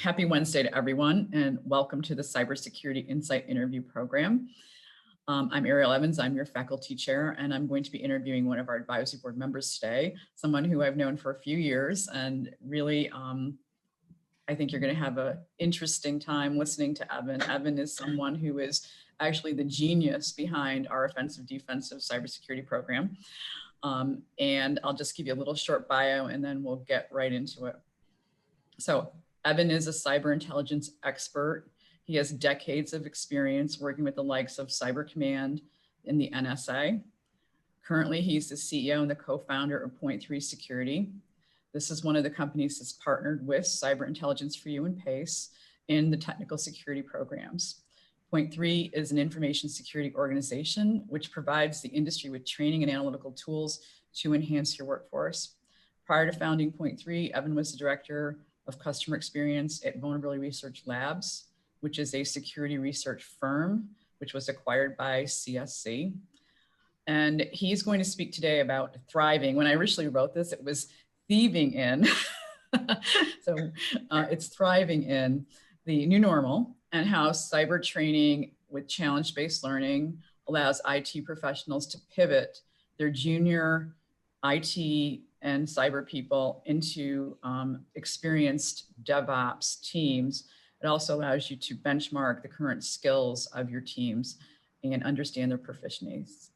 Happy Wednesday to everyone, and welcome to the Cybersecurity Insight interview program. I'm Ariel Evans, I'm your faculty chair, and I'm going to be interviewing one of our advisory board members today, someone who I've known for a few years, and really, I think you're going to have an interesting time listening to Evan. Evan is someone who is actually the genius behind our offensive defensive cybersecurity program. And I'll just give you a little short bio and then we'll get right into it. So Evan is a cyber intelligence expert. He has decades of experience working with the likes of Cyber Command and the NSA. Currently, he's the CEO and the co-founder of Point3 Security. This is one of the companies that's partnered with Cyber Intelligence for You and PACE in the technical security programs. Point3 is an information security organization which provides the industry with training and analytical tools to enhance your workforce. Prior to founding Point3, Evan was the director of customer experience at Vulnerability Research Labs, which is a security research firm, which was acquired by CSC. And he's going to speak today about thriving. When I originally wrote this, it was thieving in. So it's thriving in the new normal and how cyber training with challenge-based learning allows IT professionals to pivot their junior IT and cyber people into experienced DevOps teams. It also allows you to benchmark the current skills of your teams and understand their proficiencies.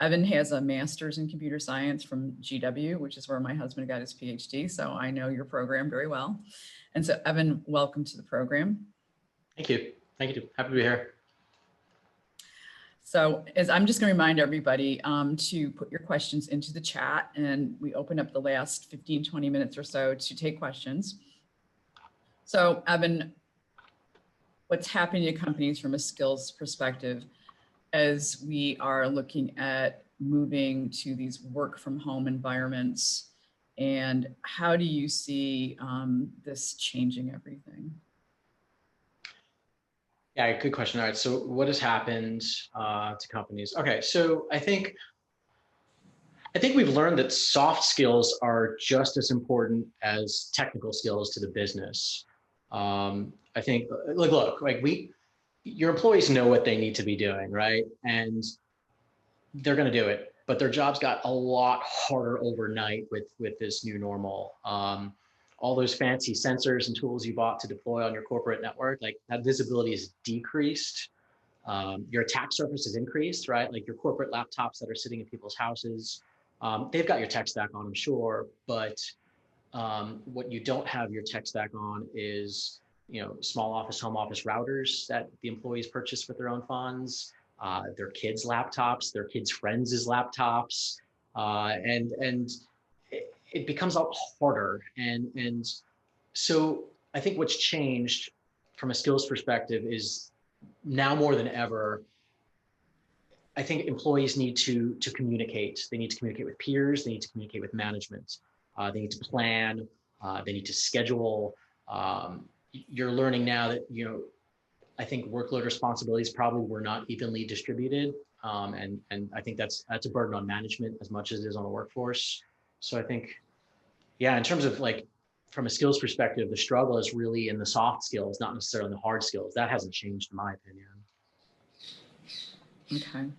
Evan has a master's in computer science from GW, which is where my husband got his PhD. So I know your program very well. And so Evan, welcome to the program. Thank you. Thank you. Happy to be here. So I'm just going to remind everybody to put your questions into the chat, and we open up the last 15, 20 minutes or so to take questions. So Evan, what's happening to companies from a skills perspective as we are looking at moving to these work from home environments, and how do you see this changing everything? Yeah, good question. All right, so what has happened to companies? Okay, so I think we've learned that soft skills are just as important as technical skills to the business. I think, look, your employees know what they need to be doing, right? And they're going to do it, but their jobs got a lot harder overnight with this new normal. All those fancy sensors and tools you bought to deploy on your corporate network, like that visibility is decreased. Your attack surface is increased, right? Like your corporate laptops that are sitting in people's houses, they've got your tech stack on, I'm sure, but what you don't have your tech stack on is, small office, home office routers that the employees purchase with their own funds, their kids' laptops, their kids' friends' laptops, and it becomes a lot harder. And so I think what's changed from a skills perspective is now more than ever, I think employees need to communicate. They need to communicate with peers. They need to communicate with management. They need to plan. They need to schedule. You're learning now that, I think workload responsibilities probably were not evenly distributed. And I think that's a burden on management as much as it is on the workforce. So I think, yeah, in terms of from a skills perspective, the struggle is really in the soft skills, not necessarily in the hard skills. That hasn't changed in my opinion. Okay,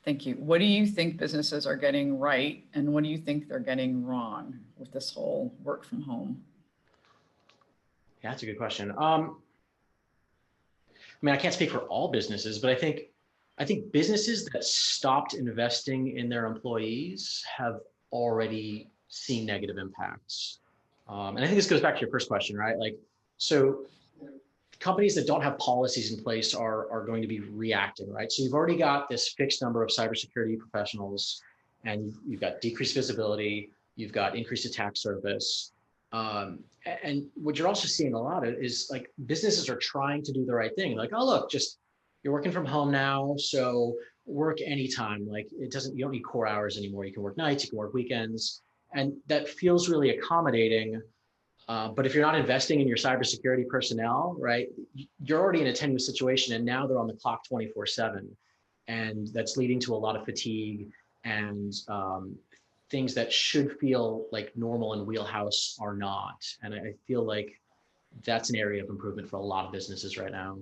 thank you. What do you think businesses are getting right, and what do you think they're getting wrong with this whole work from home? Yeah, that's a good question. I mean, I can't speak for all businesses, but I think businesses that stopped investing in their employees have already seen negative impacts. And I think this goes back to your first question, right? So companies that don't have policies in place are going to be reacting, right? So you've already got this fixed number of cybersecurity professionals, and you've got decreased visibility, you've got increased attack surface. And what you're also seeing a lot of is businesses are trying to do the right thing. Oh, look, you're working from home now, so work anytime. You don't need core hours anymore. You can work nights, you can work weekends. And that feels really accommodating. But if you're not investing in your cybersecurity personnel, right, you're already in a tenuous situation, and now they're on the clock 24/7. And that's leading to a lot of fatigue and things that should feel like normal and wheelhouse are not. And I feel like that's an area of improvement for a lot of businesses right now.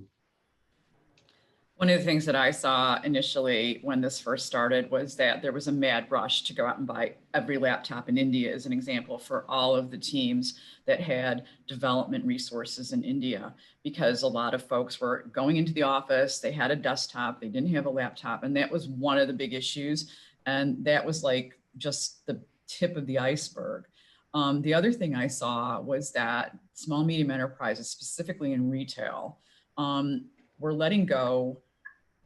One of the things that I saw initially when this first started was that there was a mad rush to go out and buy every laptop in India, as an example, for all of the teams that had development resources in India, because a lot of folks were going into the office, they had a desktop, they didn't have a laptop, and that was one of the big issues. And that was like just the tip of the iceberg. The other thing I saw was that small, medium enterprises, specifically in retail, were letting go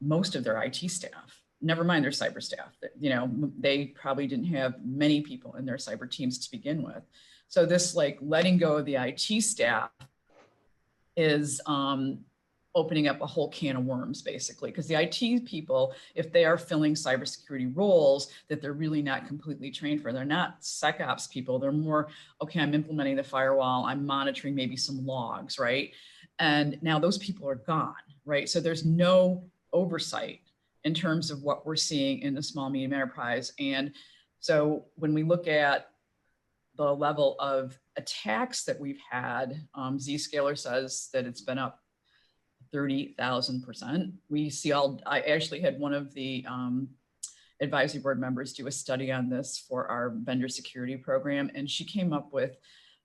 most of their IT staff, never mind their cyber staff. You know, they probably didn't have many people in their cyber teams to begin with. So this like letting go of the IT staff is opening up a whole can of worms, basically, because the IT people, if they are filling cybersecurity roles that they're really not completely trained for, they're not SecOps people, they're more, okay, I'm implementing the firewall, I'm monitoring maybe some logs, right? And now those people are gone, right? So there's no oversight in terms of what we're seeing in the small, medium enterprise. And so when we look at the level of attacks that we've had, Zscaler says that it's been up 30,000%. We see I actually had one of the advisory board members do a study on this for our vendor security program, and she came up with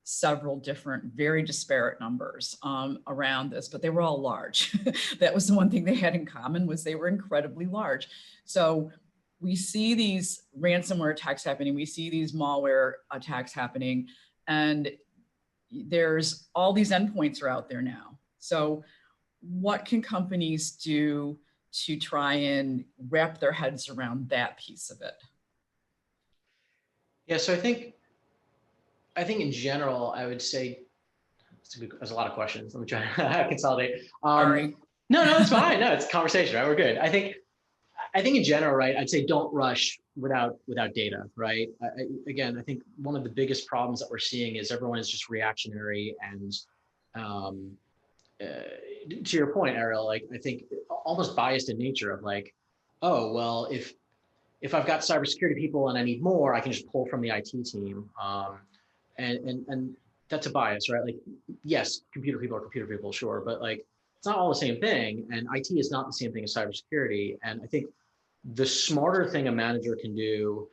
several different, very disparate numbers around this, but they were all large. That was the one thing they had in common, was they were incredibly large. So we see these ransomware attacks happening, we see these malware attacks happening, and there's all these endpoints are out there now. So what can companies do to try and wrap their heads around that piece of it? Yeah, so I think in general, I would say there's a lot of questions. Let me try to consolidate. Sorry. No, it's fine. No, it's a conversation, right? We're good. I think in general, right, I'd say don't rush without data, right? Again, I think one of the biggest problems that we're seeing is everyone is just reactionary, and to your point, Ariel, like I think almost biased in nature of like, oh, well, if I've got cybersecurity people and I need more, I can just pull from the IT team. And that's a bias, right? Like, yes, computer people are computer people, sure, but like, it's not all the same thing. And IT is not the same thing as cybersecurity. And I think the smarter thing a manager can do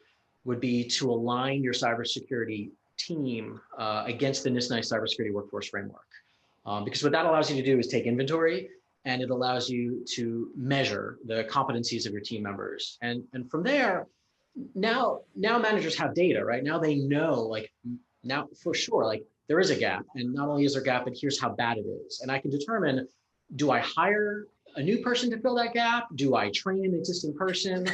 would be to align your cybersecurity team against the NIST NICE cybersecurity workforce framework. Because what that allows you to do is take inventory, and it allows you to measure the competencies of your team members. And from there, now managers have data, right? Now they know, like, now for sure, like there is a gap, and not only is there a gap, but here's how bad it is. And I can determine, do I hire a new person to fill that gap? Do I train an existing person?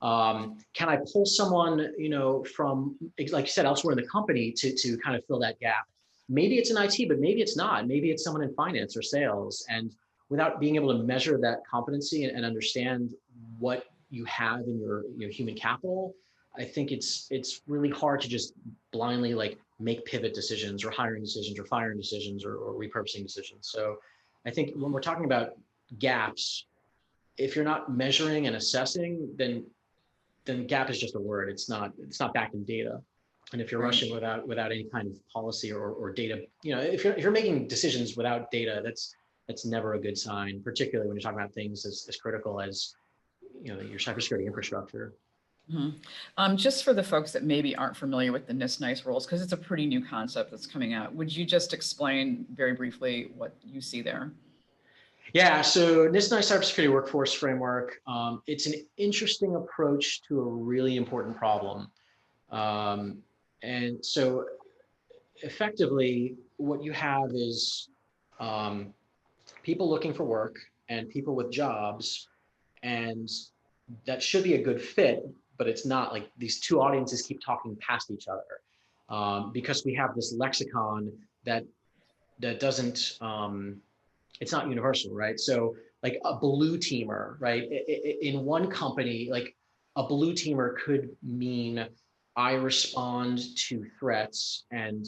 Can I pull someone, you know, from, like you said, elsewhere in the company to kind of fill that gap? Maybe it's in IT, but maybe it's not. Maybe it's someone in finance or sales. And without being able to measure that competency and understand what you have in your human capital, I think it's really hard to just blindly like make pivot decisions or hiring decisions or firing decisions or repurposing decisions. So I think when we're talking about gaps, if you're not measuring and assessing, then gap is just a word. It's not backed in data. And if you're rushing without any kind of policy or data, you know, if you're making decisions without data, that's never a good sign, particularly when you're talking about things as critical as, you know, your cybersecurity infrastructure. Mm-hmm. Just for the folks that maybe aren't familiar with the NIST NICE rules, because it's a pretty new concept that's coming out, would you just explain very briefly what you see there? Yeah, so NIST NICE cybersecurity workforce framework, it's an interesting approach to a really important problem. And so effectively, what you have is people looking for work and people with jobs, and that should be a good fit, but it's not. Like, these two audiences keep talking past each other because we have this lexicon that doesn't, it's not universal, right? So like a blue teamer, right? In one company, like a blue teamer could mean I respond to threats and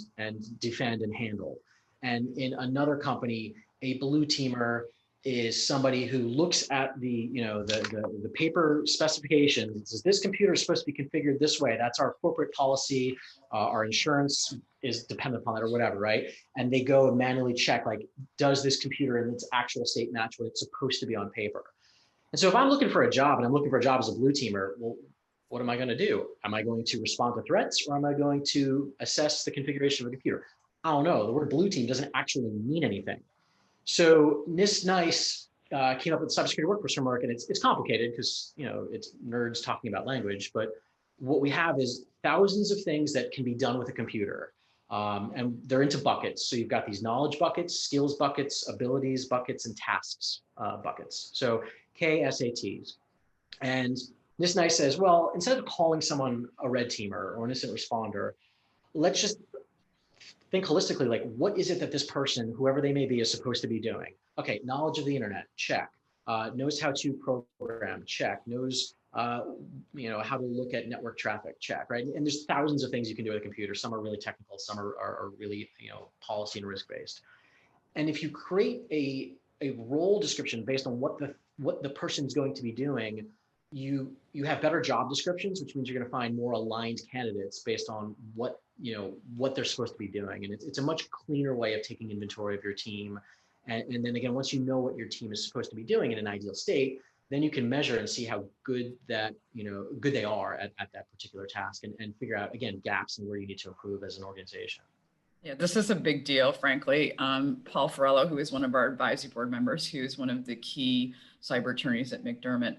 defend and handle. And in another company, a blue teamer is somebody who looks at the, you know, the paper specifications and says, this computer is supposed to be configured this way. That's our corporate policy. Our insurance is dependent upon that or whatever, right? And they go and manually check, like, does this computer in its actual state match what it's supposed to be on paper? And so if I'm looking for a job and I'm looking for a job as a blue teamer, well, what am I going to do? Am I going to respond to threats, or am I going to assess the configuration of a computer? I don't know. The word blue team doesn't actually mean anything. So NIST came up with the cybersecurity workforce framework, and it's complicated because, you know, it's nerds talking about language, but what we have is thousands of things that can be done with a computer. And they're into buckets. So you've got these knowledge buckets, skills buckets, abilities buckets, and tasks buckets. So KSATs. And NIST says, well, instead of calling someone a red teamer or an incident responder, let's just think holistically, like, what is it that this person, whoever they may be, is supposed to be doing? Okay, knowledge of the internet, check. Knows how to program, check. Knows you know, how to look at network traffic, check, right? And there's thousands of things you can do with a computer. Some are really technical, some are really, you know, policy and risk based. And if you create a role description based on what the person's going to be doing, you have better job descriptions, which means you're going to find more aligned candidates based on what, you know, what they're supposed to be doing. And it's a much cleaner way of taking inventory of your team. And then again, once you know what your team is supposed to be doing in an ideal state, then you can measure and see how good that, you know, good they are at that particular task, and figure out, again, gaps and where you need to improve as an organization. Yeah, this is a big deal, frankly. Paul Farello, who is one of our advisory board members, who's one of the key cyber attorneys at McDermott,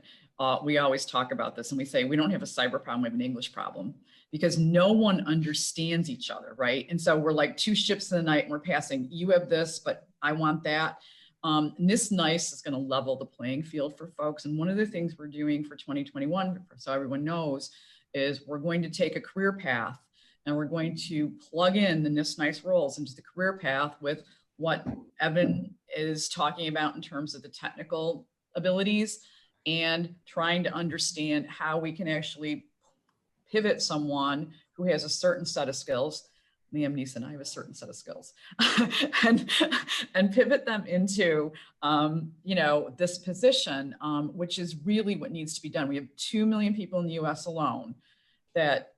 we always talk about this, and we say we don't have a cyber problem, we have an English problem, because no one understands each other, right? And so we're like two ships in the night, and we're passing, you have this, but I want that. And this NICE is going to level the playing field for folks. And one of the things we're doing for 2021, so everyone knows, is we're going to take a career path, and we're going to plug in the NIST roles into the career path with what Evan is talking about in terms of the technical abilities, and trying to understand how we can actually pivot someone who has a certain set of skills. Liam Neeson and I have a certain set of skills, and pivot them into, you know, this position, which is really what needs to be done. We have 2 million people in the US alone, that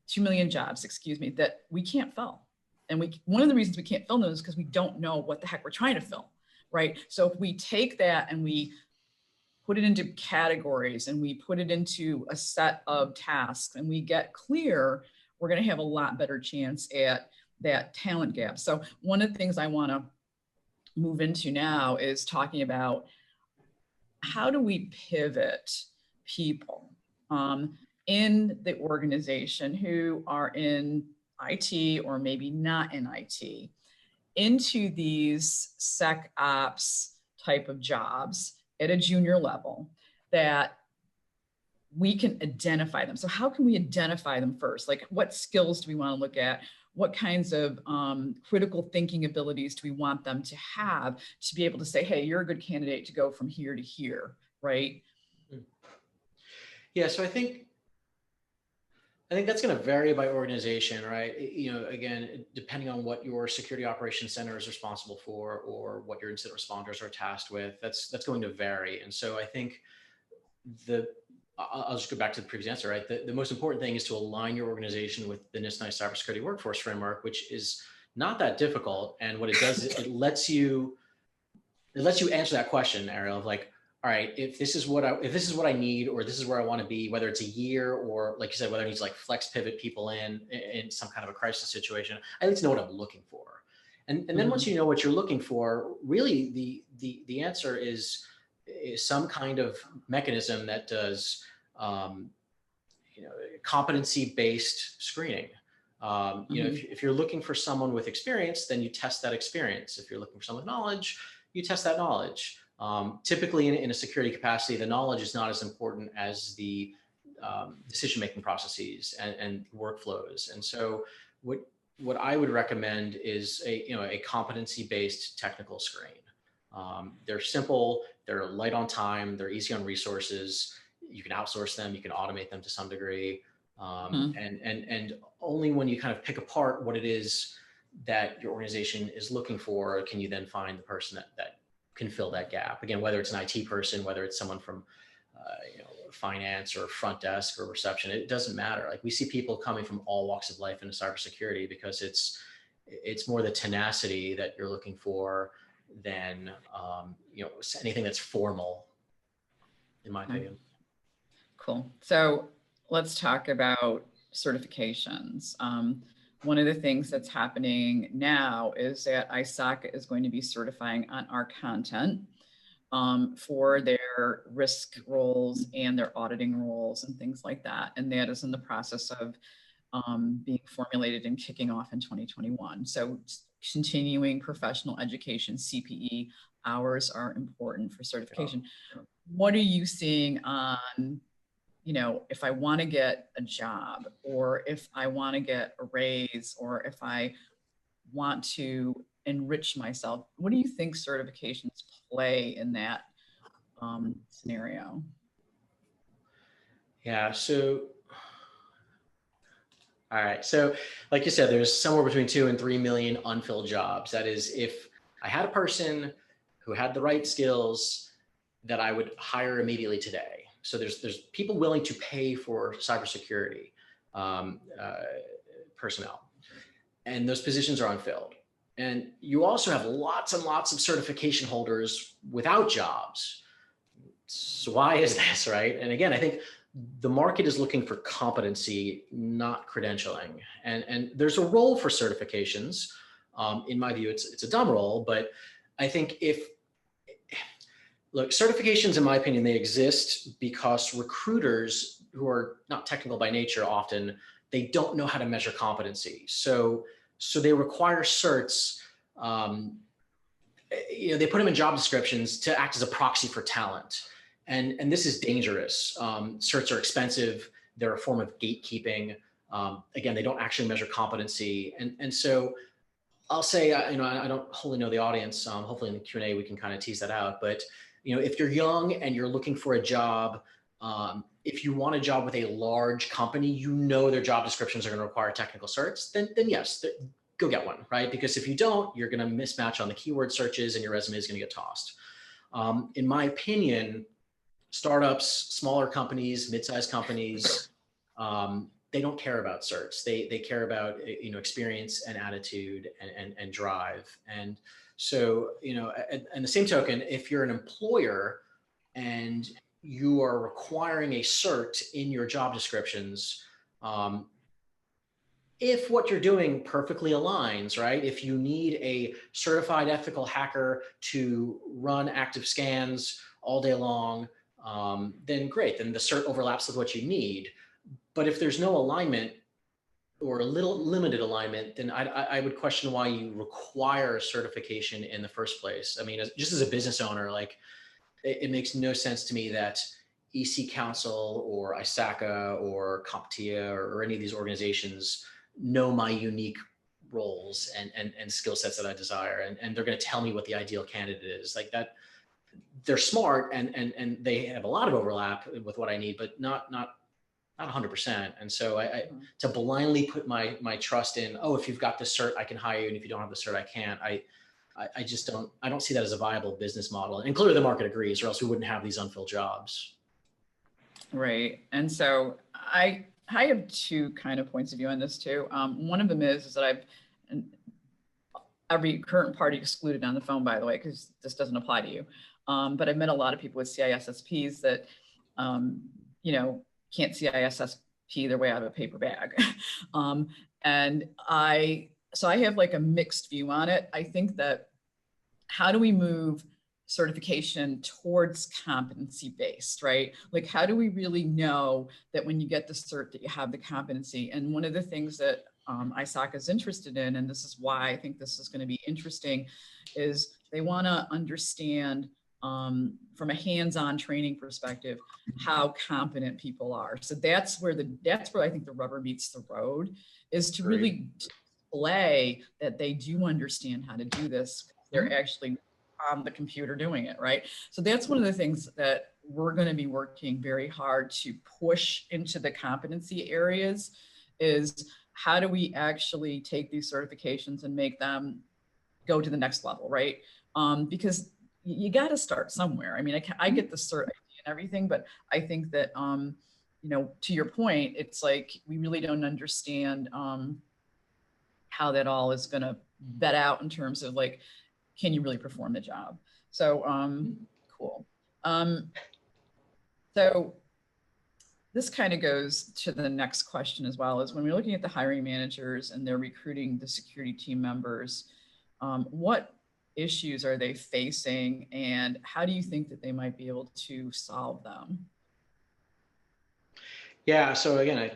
2 million jobs, excuse me, that we can't fill. And one of the reasons we can't fill them is because we don't know what the heck we're trying to fill, right? So if we take that and we put it into categories, and we put it into a set of tasks, and we get clear, we're going to have a lot better chance at that talent gap. So one of the things I want to move into now is talking about how do we pivot people in the organization who are in IT or maybe not in IT into these SecOps type of jobs at a junior level, that we can identify them. So how can we identify them first? Like, what skills do we want to look at? What kinds of critical thinking abilities do we want them to have to be able to say, hey, you're a good candidate to go from here to here, right? Yeah, so I think that's going to vary by organization, right? You know, again, depending on what your security operations center is responsible for, or what your incident responders are tasked with, that's going to vary. And so I think I'll just go back to the previous answer, right? The most important thing is to align your organization with the NIST cybersecurity workforce framework, which is not that difficult. And what it does is it lets you answer that question, Ariel, of like, all right, if this is what I need, or this is where I want to be, whether it's a year, or like you said, whether I need to like flex pivot people in some kind of a crisis situation, I need to know what I'm looking for. And then once you know what you're looking for, really the answer is some kind of mechanism that does, you know, competency-based screening. You know, if you're looking for someone with experience, then you test that experience. If you're looking for someone with knowledge, you test that knowledge. Typically in a security capacity, the knowledge is not as important as the decision-making processes and workflows. And so what I would recommend is a competency-based technical screen. They're simple, they're light on time, they're easy on resources. You can outsource them, you can automate them to some degree. And only when you kind of pick apart what it is that your organization is looking for, can you then find the person that can fill that gap. Again, whether it's an IT person, whether it's someone from finance or front desk or reception. It doesn't matter. Like we see people coming from all walks of life into cybersecurity because it's more the tenacity that you're looking for than anything that's formal, in my opinion. Cool. So let's talk about certifications. One of the things that's happening now is that ISACA is going to be certifying on our content for their risk roles and their auditing roles and things like that. And that is in the process of being formulated and kicking off in 2021. So continuing professional education, CPE hours are important for certification. Yeah. What are you seeing on, if I want to get a job, or if I want to get a raise, or if I want to enrich myself, what do you think certifications play in that scenario? Yeah, so, all right. So like you said, there's somewhere between 2 and 3 million unfilled jobs. That is, if I had a person who had the right skills that I would hire immediately today. So there's people willing to pay for cybersecurity personnel, and those positions are unfilled. And you also have lots and lots of certification holders without jobs. So why is this, right? And again, I think the market is looking for competency, not credentialing. And there's a role for certifications. In my view, it's a dumb role, but I think look, certifications, in my opinion, they exist because recruiters who are not technical by nature, often, they don't know how to measure competency. So they require certs. They put them in job descriptions to act as a proxy for talent. And this is dangerous. Certs are expensive. They're a form of gatekeeping. Again, they don't actually measure competency. And so I'll say, I don't wholly know the audience. Hopefully in the Q&A, we can kind of tease that out. But if you're young and you're looking for a job, if you want a job with a large company, their job descriptions are going to require technical certs, then yes, go get one, right? Because if you don't, you're going to mismatch on the keyword searches and your resume is going to get tossed. In my opinion, startups, smaller companies, mid-sized companies, they don't care about certs. They care about experience and attitude and drive. And so and the same token, if you're an employer and you are requiring a cert in your job descriptions, if what you're doing perfectly aligns, right? If you need a certified ethical hacker to run active scans all day long, then great, then the cert overlaps with what you need. But if there's no alignment or a little limited alignment, then I would question why you require certification in the first place. I mean, just as a business owner, like it makes no sense to me that EC Council or ISACA or CompTIA or any of these organizations know my unique roles and skill sets that I desire. And they're going to tell me what the ideal candidate is. Like that, they're smart and they have a lot of overlap with what I need, but not 100%. And so to blindly put my trust in, if you've got this cert, I can hire you. And if you don't have the cert, I can't. I just don't see that as a viable business model. And clearly the market agrees, or else we wouldn't have these unfilled jobs. Right. And so I have two kind of points of view on this too. One of them is that every current party excluded on the phone, by the way, because this doesn't apply to you. But I've met a lot of people with CISSPs that, can't CISSP their way out of a paper bag. So I have like a mixed view on it. I think that how do we move certification towards competency-based, right? Like, how do we really know that when you get the cert that you have the competency? And one of the things that ISACA is interested in, and this is why I think this is going to be interesting, is they want to understand from a hands-on training perspective how competent people are. So that's where I think the rubber meets the road, is to really display that they do understand how to do this. They're actually on the computer doing it, right? So that's one of the things that we're going to be working very hard to push into the competency areas, is how do we actually take these certifications and make them go to the next level, right? Because you got to start somewhere. I mean, I get the cert everything, but I think that, you know, to your point, it's like, we really don't understand how that all is going to vet out in terms of like, can you really perform the job? So cool. So this kind of goes to the next question as well, is when we're looking at the hiring managers and they're recruiting the security team members, what issues are they facing and how do you think that they might be able to solve them? Yeah, so again,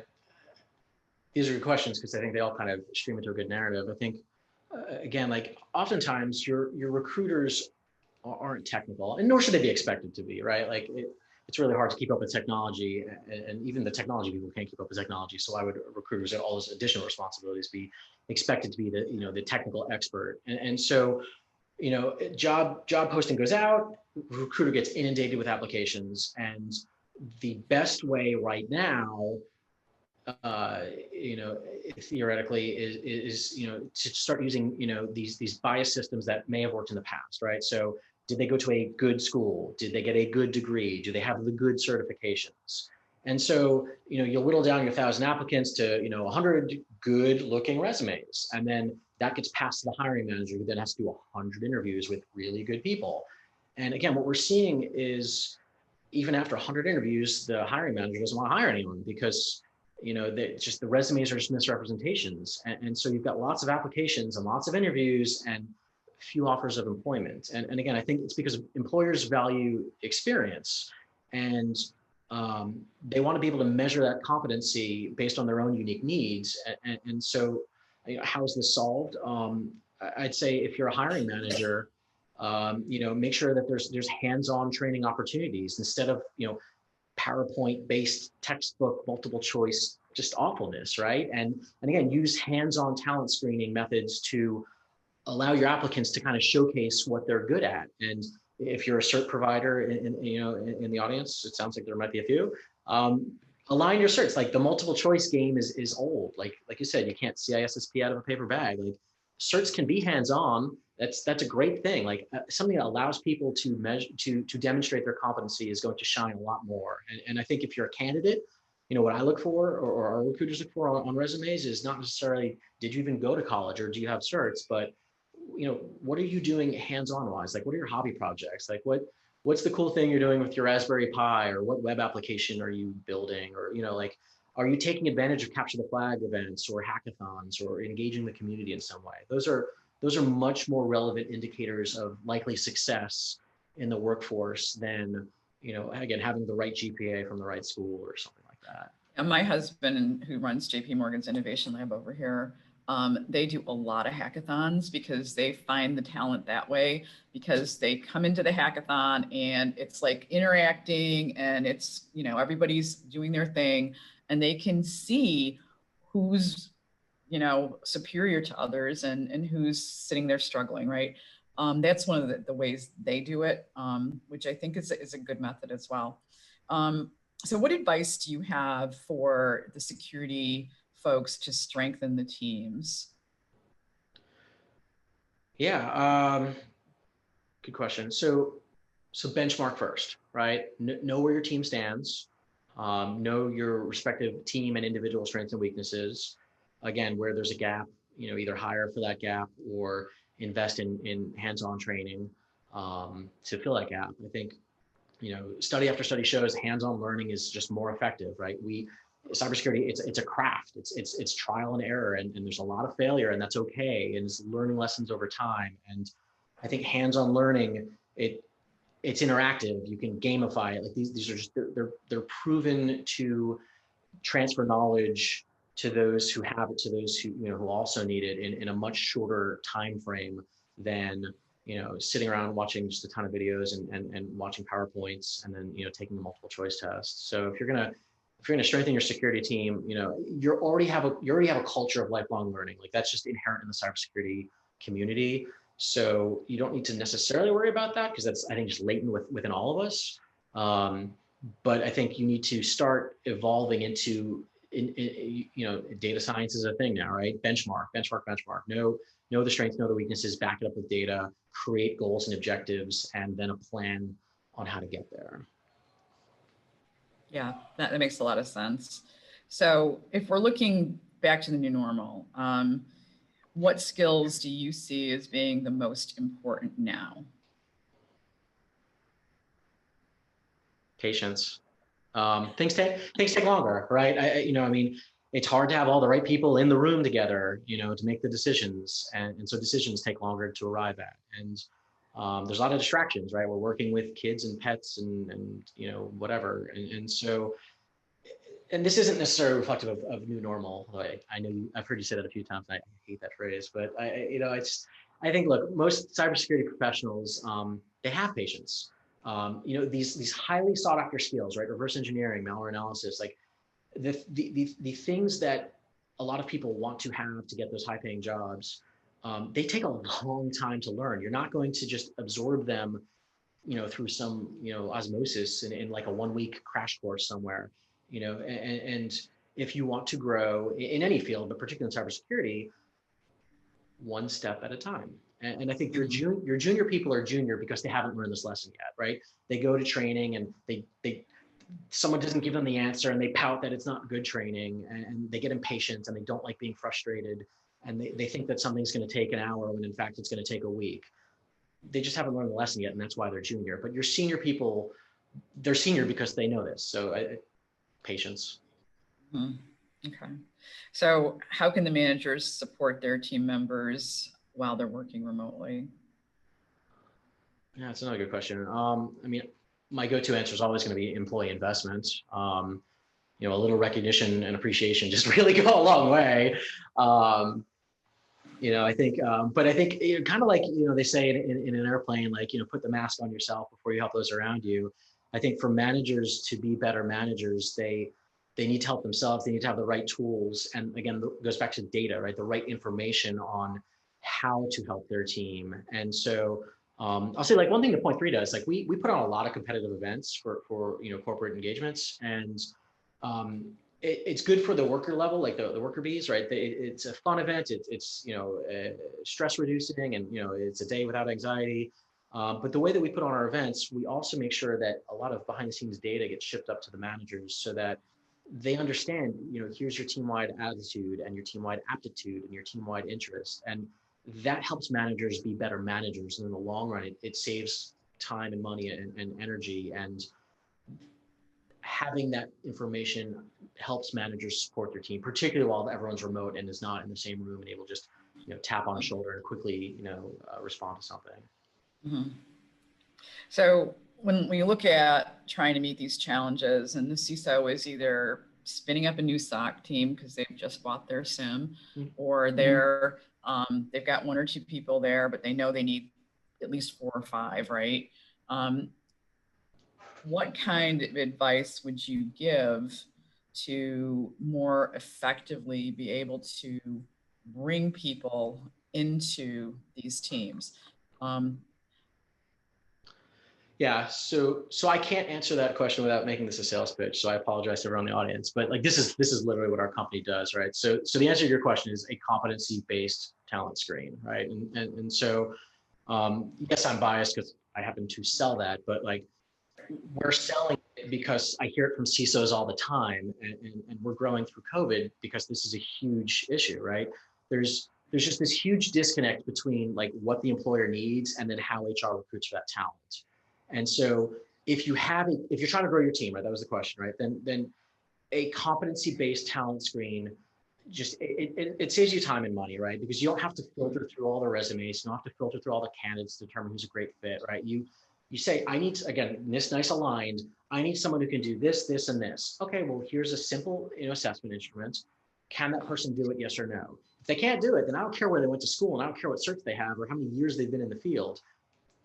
these are good questions because I think they all kind of stream into a good narrative. I think, again, like oftentimes your recruiters aren't technical, and nor should they be expected to be, right? Like it's really hard to keep up with technology, and even the technology people can't keep up with technology. So why would recruiters at all those additional responsibilities be expected to be the, you know, the technical expert? And so, you know, job posting goes out, recruiter gets inundated with applications, and the best way right now, you know, theoretically is, you know, to start using, you know, these bias systems that may have worked in the past, right? So did they go to a good school? Did they get a good degree? Do they have the good certifications? And so, you know, you whittle down your 1,000 applicants to, you know, 100 good looking resumes. And then that gets passed to the hiring manager, who then has to do 100 interviews with really good people. And again, what we're seeing is even after 100 interviews, the hiring manager doesn't want to hire anyone because, you know, just the resumes are just misrepresentations. And so you've got lots of applications and lots of interviews and few offers of employment. And again, I think it's because employers value experience, and they want to be able to measure that competency based on their own unique needs. And so, you know, how is this solved? I'd say if you're a hiring manager, you know, make sure that there's hands-on training opportunities instead of, you know, PowerPoint-based textbook multiple choice just awfulness, right? And again, use hands-on talent screening methods to allow your applicants to kind of showcase what they're good at. And if you're a cert provider in the audience, it sounds like there might be a few. Align your certs. Like the multiple choice game is old. Like you said, you can't CISSP out of a paper bag. Like certs can be hands-on. That's a great thing. Like something that allows people to measure, to demonstrate their competency is going to shine a lot more. And I think if you're a candidate, you know, what I look for, or our recruiters look for on resumes, is not necessarily did you even go to college or do you have certs, but, you know, what are you doing hands-on wise? Like, what are your hobby projects? Like, what's the cool thing you're doing with your Raspberry Pi, or what web application are you building? Or, you know, like, are you taking advantage of capture the flag events or hackathons or engaging the community in some way? Those are much more relevant indicators of likely success in the workforce than, you know, again, having the right GPA from the right school or something like that. And my husband, who runs JP Morgan's Innovation Lab over here, they do a lot of hackathons because they find the talent that way, because they come into the hackathon and it's like interacting and it's, you know, everybody's doing their thing and they can see who's, you know, superior to others and who's sitting there struggling, right? That's one of the ways they do it, which I think is a good method as well. So what advice do you have for the security folks to strengthen the teams? Yeah, good question. So benchmark first, right? Know where your team stands. Know your respective team and individual strengths and weaknesses. Again, where there's a gap, you know, either hire for that gap or invest in hands-on training to fill that gap. I think, you know, study after study shows hands-on learning is just more effective, right? Cybersecurity, it's a craft. It's trial and error, and there's a lot of failure, and that's okay. And it's learning lessons over time. And I think hands-on learning, it's interactive. You can gamify it. Like these are just they're proven to transfer knowledge to those who have it, to those who, you know, who also need it in a much shorter time frame than, you know, sitting around watching just a ton of videos and watching PowerPoints and then, you know, taking the multiple choice test. So if you're gonna strengthen your security team, you know, you already have a culture of lifelong learning. Like that's just inherent in the cybersecurity community. So you don't need to necessarily worry about that because that's, I think, just latent within all of us. But I think you need to start evolving into, you know, data science is a thing now, right? Benchmark. Know the strengths, know the weaknesses, back it up with data, create goals and objectives, and then a plan on how to get there. Yeah, that makes a lot of sense. So if we're looking back to the new normal, what skills do you see as being the most important now? Patience. Things take longer, right? I mean, it's hard to have all the right people in the room together, to make the decisions, and so decisions take longer to arrive at. And there's a lot of distractions, right? We're working with kids and pets and whatever, and so, and this isn't necessarily reflective of new normal. Like, I know I've heard you say that a few times. And I hate that phrase, but I think, look, most cybersecurity professionals, they have patience. These highly sought after skills, right? Reverse engineering, malware analysis, like the things that a lot of people want to have to get those high paying jobs, they take a long time to learn. You're not going to just absorb them, through some, osmosis in like a 1 week crash course somewhere, and if you want to grow in any field, but particularly in cybersecurity, one step at a time. And I think your junior people are junior because they haven't learned this lesson yet, right? They go to training and they someone doesn't give them the answer and they pout that it's not good training, and they get impatient and they don't like being frustrated, and they think that something's going to take an hour when in fact it's going to take a week. They just haven't learned the lesson yet, and that's why they're junior. But your senior people, they're senior because they know this. So patience. Mm-hmm. Okay. So how can the managers support their team members while they're working remotely? Yeah, that's another good question. I mean, my go-to answer is always going to be employee investment. A little recognition and appreciation just really go a long way. I think, but I think, kind of like, they say in an airplane, like, put the mask on yourself before you help those around you. I think for managers to be better managers, they need to help themselves. They need to have the right tools. And again, it goes back to data, right? The right information on how to help their team. And so I'll say, like, one thing that Point3 does, like we put on a lot of competitive events for corporate engagements, and it's good for the worker level, like the worker bees, right? It's a fun event. It's stress reducing, and it's a day without anxiety. But the way that we put on our events, we also make sure that a lot of behind the scenes data gets shipped up to the managers so that they understand, here's your team-wide attitude and your team-wide aptitude and your team-wide interest. And that helps managers be better managers. And in the long run, it saves time and money and energy. And having that information helps managers support their team, particularly while everyone's remote and is not in the same room and able to just, tap on a shoulder and quickly, respond to something. Mm-hmm. So when we look at trying to meet these challenges, and the CISO is either spinning up a new SOC team because they've just bought their SIM, or they've got one or two people there, but they know they need at least 4 or 5, right? What kind of advice would you give to more effectively be able to bring people into these teams? Yeah, so I can't answer that question without making this a sales pitch. So I apologize to everyone in the audience, but like this is literally what our company does, right? So the answer to your question is a competency-based talent screen, right? And so yes, I'm biased because I happen to sell that, but like we're selling it because I hear it from CISOs all the time, and we're growing through COVID because this is a huge issue, right? There's just this huge disconnect between like what the employer needs and then how HR recruits for that talent. And so if you're trying to grow your team, right, that was the question, right? Then a competency-based talent screen just it saves you time and money, right? Because you don't have to filter through all the resumes, you don't have to filter through all the candidates to determine who's a great fit, right? You say, I need, again, this nice aligned, I need someone who can do this, this, and this. Okay, well, here's a simple assessment instrument. Can that person do it, yes or no? If they can't do it, then I don't care where they went to school, and I don't care what certs they have or how many years they've been in the field.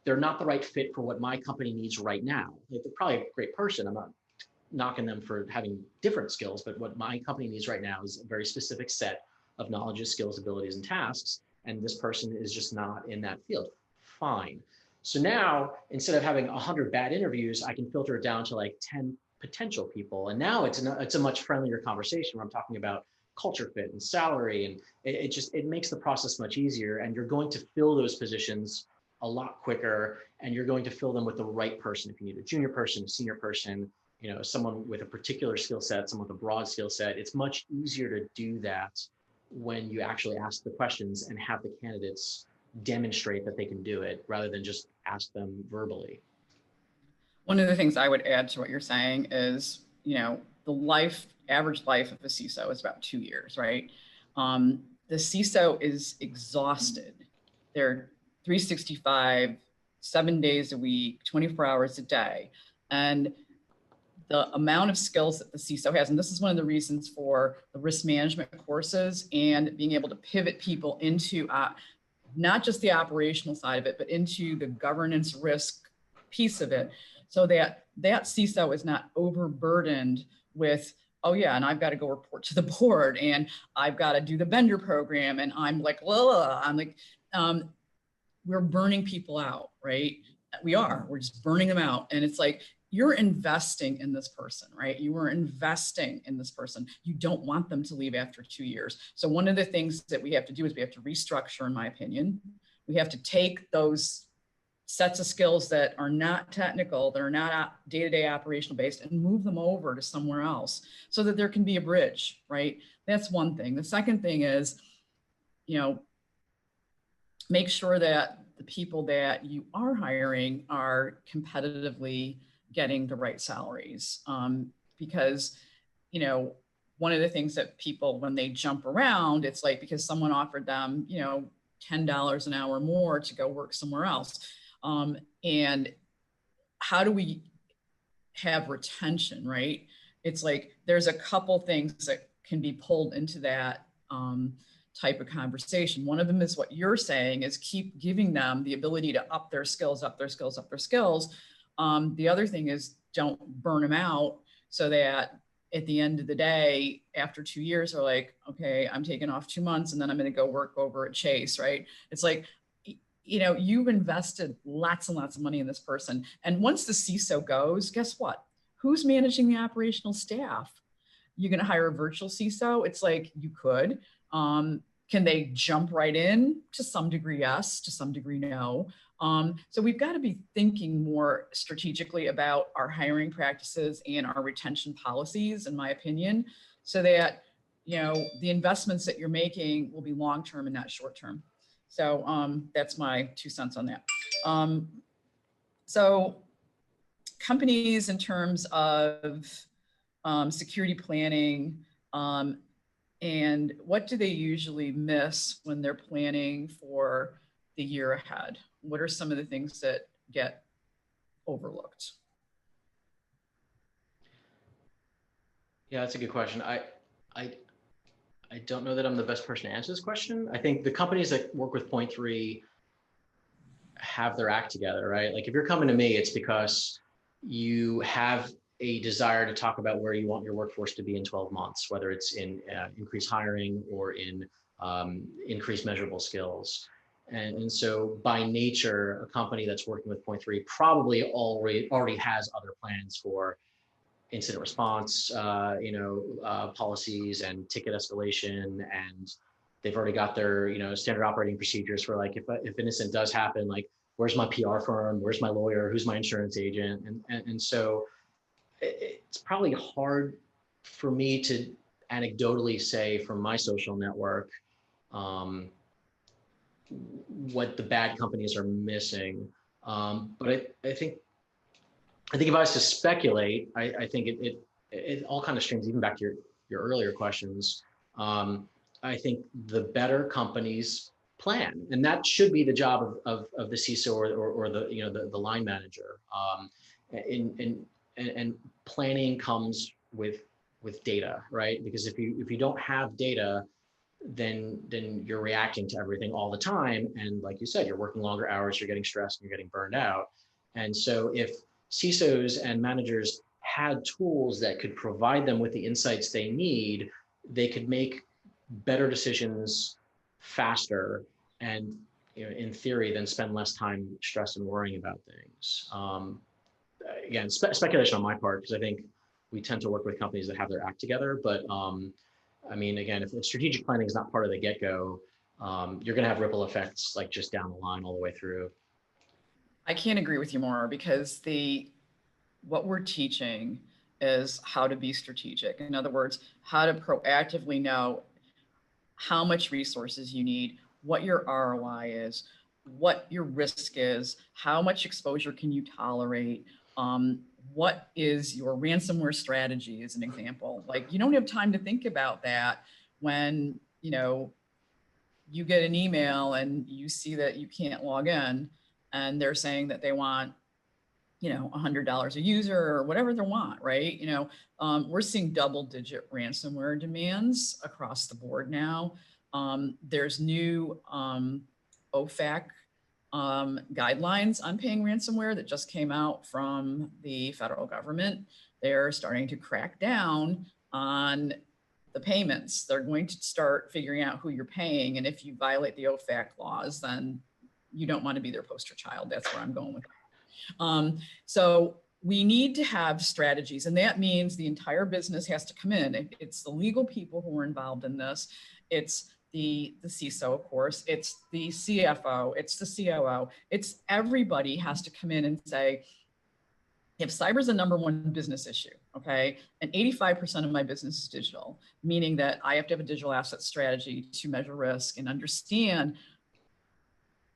They're not the right fit for what my company needs right now. They're probably a great person. I'm not knocking them for having different skills, but what my company needs right now is a very specific set of knowledges, skills, abilities, and tasks. And this person is just not in that field. Fine. So now, instead of having 100 bad interviews, I can filter it down to like 10 potential people. And now it's a much friendlier conversation where I'm talking about culture fit and salary. And it makes the process much easier. And you're going to fill those positions a lot quicker, and you're going to fill them with the right person. If you need a junior person, a senior person, someone with a particular skill set, someone with a broad skill set, it's much easier to do that when you actually ask the questions and have the candidates demonstrate that they can do it rather than just ask them verbally. One of the things I would add to what you're saying is, the average life of a CISO is about 2 years, right? The CISO is exhausted. They're 365, 7 days a week, 24 hours a day. And the amount of skills that the CISO has, and this is one of the reasons for the risk management courses and being able to pivot people into not just the operational side of it, but into the governance risk piece of it, so that CISO is not overburdened with, oh yeah, and I've got to go report to the board, and I've got to do the vendor program, and I'm like, we're burning people out, right? We're just burning them out. And it's like, you're investing in this person, right? You are investing in this person. You don't want them to leave after 2 years. So one of the things that we have to do is we have to restructure, in my opinion. We have to take those sets of skills that are not technical, that are not day-to-day operational based, and move them over to somewhere else so that there can be a bridge, right? That's one thing. The second thing is, make sure that the people that you are hiring are competitively getting the right salaries. Because, one of the things that people, when they jump around, it's like because someone offered them, $10 an hour more to go work somewhere else. And how do we have retention, right? It's like, there's a couple things that can be pulled into that type of conversation. One of them is what you're saying, is keep giving them the ability to up their skills. The other thing is, don't burn them out, so that at the end of the day, after 2 years, they're like, okay, I'm taking off 2 months and then I'm going to go work over at Chase, right? It's like, you've invested lots and lots of money in this person. And once the CISO goes, guess what? Who's managing the operational staff? You're going to hire a virtual CISO? It's like, you could. Can they jump right in? To some degree, yes. To some degree, no. So we've got to be thinking more strategically about our hiring practices and our retention policies, in my opinion, so that, the investments that you're making will be long-term and not short-term. So that's my 2 cents on that. So companies, in terms of security planning, and what do they usually miss when they're planning for the year ahead? What are some of the things that get overlooked? Yeah, that's a good question. I don't know that I'm the best person to answer this question. I think the companies that work with Point3 have their act together, right? Like, if you're coming to me, it's because you have a desire to talk about where you want your workforce to be in 12 months, whether it's in increased hiring or in increased measurable skills. And so by nature, a company that's working with Point3 probably already has other plans for incident response, policies and ticket escalation, and they've already got their, standard operating procedures for, like, if an incident does happen, like, where's my PR firm, where's my lawyer, who's my insurance agent, and so it's probably hard for me to anecdotally say from my social network what the bad companies are missing. But I think if I was to speculate, I think it all kind of strings even back to your earlier questions. I think the better companies plan, and that should be the job of the CISO or the line manager. And planning comes with data, right? Because if you don't have data, then you're reacting to everything all the time, and like you said, you're working longer hours, you're getting stressed, and you're getting burned out. And so if CISOs and managers had tools that could provide them with the insights they need, they could make better decisions faster, and in theory, then spend less time stressed and worrying about things. Again, speculation on my part, because I think we tend to work with companies that have their act together. But again, if strategic planning is not part of the get-go, you're going to have ripple effects, like, just down the line all the way through. I can't agree with you more, because what we're teaching is how to be strategic. In other words, how to proactively know how much resources you need, what your ROI is, what your risk is, how much exposure can you tolerate, what is your ransomware strategy as an example. Like, you don't have time to think about that when, you know, you get an email and you see that you can't log in and they're saying that they want, you know, $100 a user or whatever they want, right? You know, we're seeing double-digit ransomware demands across the board now. There's new OFAC guidelines on paying ransomware that just came out from the federal government. They're starting to crack down on the payments. They're going to start figuring out who you're paying. And if you violate the OFAC laws, then you don't want to be their poster child. That's where I'm going with it. So we need to have strategies, and that means the entire business has to come in. It's the legal people who are involved in this. It's the CISO, of course. It's the CFO. It's the COO. It's everybody has to come in and say, if cyber is the #1 business issue, okay, and 85% of my business is digital, meaning that I have to have a digital asset strategy to measure risk and understand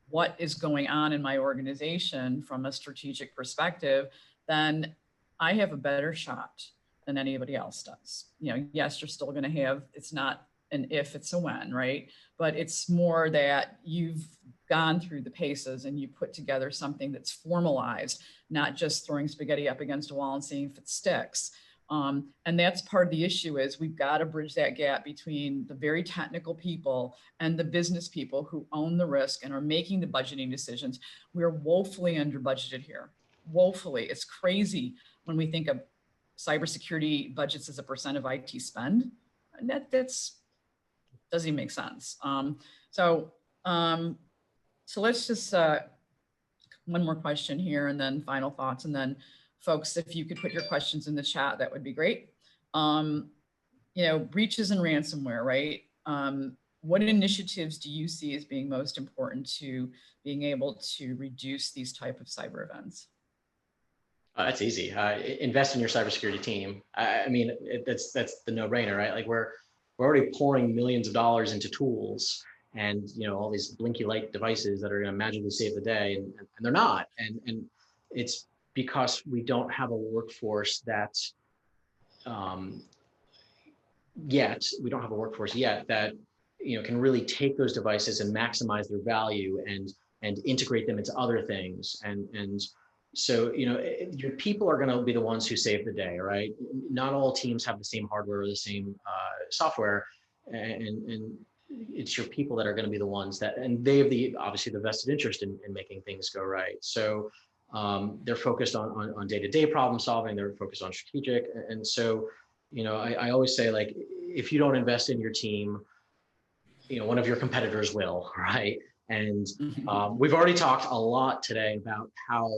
what is going on in my organization from a strategic perspective, then I have a better shot than anybody else does. You know, yes, you're still going to have, it's not an if, it's a when, right? But it's more that you've gone through the paces and you put together something that's formalized, not just throwing spaghetti up against a wall and seeing if it sticks. And that's part of the issue is we've got to bridge that gap between the very technical people and the business people who own the risk and are making the budgeting decisions. We're woefully under budgeted here, woefully. It's crazy when we think of cybersecurity budgets as a % of IT spend. And that's doesn't even make sense. So let's just, one more question here and then final thoughts. And then folks, if you could put your questions in the chat, that would be great. You know, breaches and ransomware, right? What initiatives do you see as being most important to being able to reduce these type of cyber events? That's easy. Invest in your cybersecurity team. I mean, that's the no-brainer, right? Like we're already pouring millions of dollars into tools and, you know, all these blinky light devices that are going to magically save the day, and they're not. And it's because we don't have a workforce that we don't have a workforce yet that, you know, can really take those devices and maximize their value and integrate them into other things. And so, you know, your people are going to be the ones who save the day, right? Not all teams have the same hardware or the same software, and it's your people that are going to be the ones that, and they have obviously the vested interest in making things go right. So they're focused on day-to-day problem solving. They're focused on strategic. And so, you know, I always say, like, if you don't invest in your team, you know, one of your competitors will, right? And we've already talked a lot today about how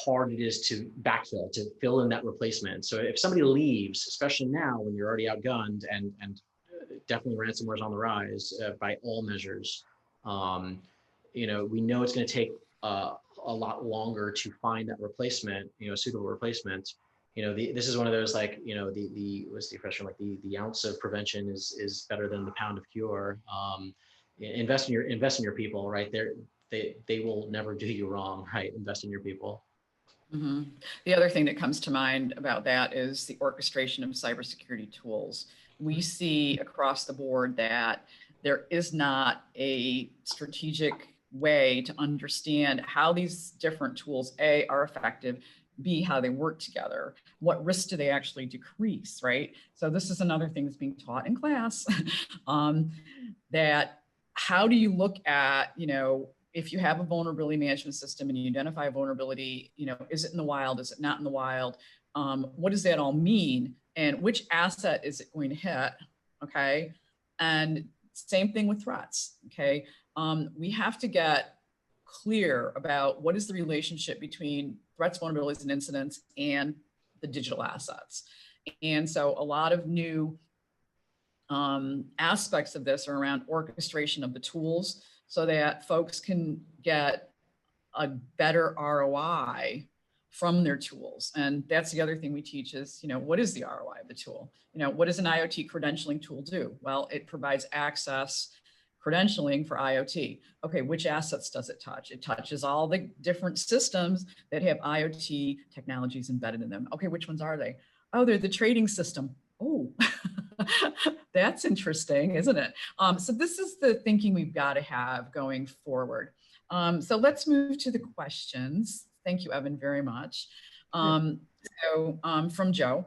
hard it is to backfill, to fill in that replacement. So if somebody leaves, especially now when you're already outgunned and definitely ransomware is on the rise by all measures, you know, we know it's going to take a lot longer to find that replacement, you know, suitable replacement. You know, this is one of those, like, you know, what's the expression, like the ounce of prevention is better than the pound of cure. Invest in your people, right? They will never do you wrong, right? Invest in your people. Mm-hmm. The other thing that comes to mind about that is the orchestration of cybersecurity tools. We see across the board that there is not a strategic way to understand how these different tools, A, are effective, B, how they work together, what risks do they actually decrease, right? So this is another thing that's being taught in class, that how do you look at, you know, if you have a vulnerability management system and you identify a vulnerability, you know, is it in the wild? Is it not in the wild? What does that all mean? And which asset is it going to hit? Okay. And same thing with threats. Okay. We have to get clear about what is the relationship between threats, vulnerabilities, and incidents and the digital assets. And so a lot of new aspects of this are around orchestration of the tools so that folks can get a better ROI from their tools. And that's the other thing we teach is, what is the ROI of the tool? What does an IoT credentialing tool do? Well, it provides access credentialing for IoT. Okay, which assets does it touch? It touches all the different systems that have IoT technologies embedded in them. Okay, which ones are they? Oh, they're the trading system. Oh, that's interesting, isn't it? So this is the thinking we've got to have going forward. So let's move to the questions. Thank you, Evan, very much. From Joe.